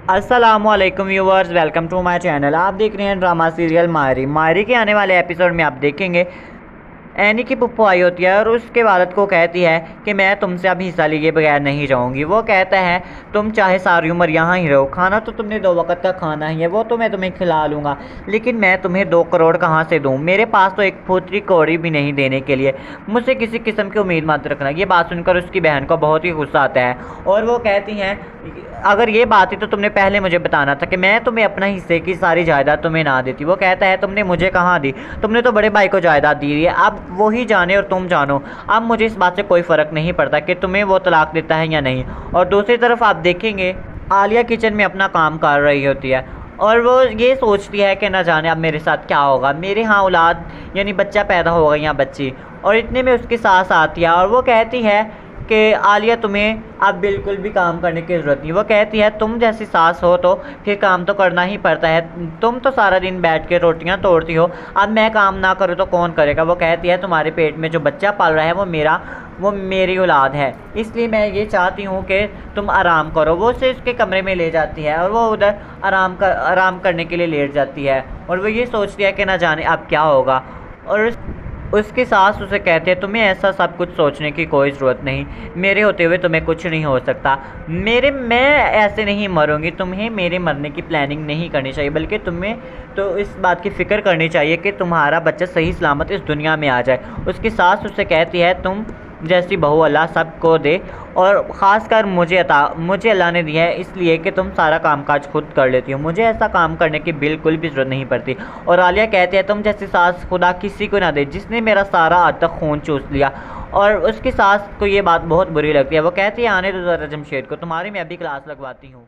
अस्सलामुअलैकुम viewers, welcome to my channel. आप देख रहे हैं ड्रामा सीरियल मायरी। मायरी के आने वाले एपिसोड में आप देखेंगे एनी की पुप्पो आई होती है और उसके वालिद को कहती है कि मैं तुमसे अब हिस्सा लिए बगैर नहीं जाऊंगी। वो कहता है तुम चाहे सारी उम्र यहाँ ही रहो, खाना तो तुमने 2 वक्त का खाना ही है, वो तो मैं तुम्हें खिला लूँगा, लेकिन मैं तुम्हें 2 करोड़ कहाँ से दूँ? मेरे पास तो एक फूटरी कौड़ी भी नहीं देने के लिए। मुझसे किसी किस्म की उम्मीद मत रखना। ये बात सुनकर उसकी बहन को बहुत ही गुस्सा आता है और वो कहती हैं अगर ये बात थी तो तुमने पहले मुझे बताना था कि मैं तुम्हें अपना हिस्से की सारी जायदाद तुम्हें ना देती। वो कहता है तुमने मुझे कहाँ दी, तुमने तो बड़े भाई को जायदाद दी है, अब वही जाने और तुम जानो। अब मुझे इस बात से कोई फ़र्क नहीं पड़ता कि तुम्हें वो तलाक देता है या नहीं। और दूसरी तरफ आप देखेंगे आलिया किचन में अपना काम कर रही होती है और वो ये सोचती है कि न जाने अब मेरे साथ क्या होगा, मेरे यहाँ औलाद यानी बच्चा पैदा होगा या बच्ची। और इतने में उसकी सास आती है और वो कहती है कि आलिया तुम्हें अब बिल्कुल भी काम करने की ज़रूरत नहीं। वो कहती है तुम जैसी सास हो तो फिर काम तो करना ही पड़ता है, तुम तो सारा दिन बैठ के रोटियां तोड़ती हो, अब मैं काम ना करूँ तो कौन करेगा? वो कहती है तुम्हारे पेट में जो बच्चा पल रहा है वो मेरी औलाद है, इसलिए मैं ये चाहती हूँ कि तुम आराम करो। वो उसे उसके कमरे में ले जाती है और वो उधर आराम करने के लिए लेट जाती है और वो ये सोचती है कि ना जाने अब क्या होगा। और उसकी सास उसे कहती है तुम्हें ऐसा सब कुछ सोचने की कोई ज़रूरत नहीं, मेरे होते हुए तुम्हें कुछ नहीं हो सकता, मैं ऐसे नहीं मरूंगी, तुम्हें मेरे मरने की प्लानिंग नहीं करनी चाहिए, बल्कि तुम्हें तो इस बात की फ़िक्र करनी चाहिए कि तुम्हारा बच्चा सही सलामत इस दुनिया में आ जाए। उसकी सास उसे कहती है तुम जैसी बहू अल्लाह सबको दे और ख़ासकर मुझे अल्लाह ने दिया है, इसलिए कि तुम सारा कामकाज खुद कर लेती हो, मुझे ऐसा काम करने की बिल्कुल भी ज़रूरत नहीं पड़ती। और आलिया कहती है तुम जैसी सास खुदा किसी को ना दे जिसने मेरा सारा आज तक खून चूस लिया। और उसकी सास को ये बात बहुत बुरी लगती है। वो कहती है आने दो ज़रा जमशेद को, तुम्हारी मैं अभी क्लास लगवाती हूँ।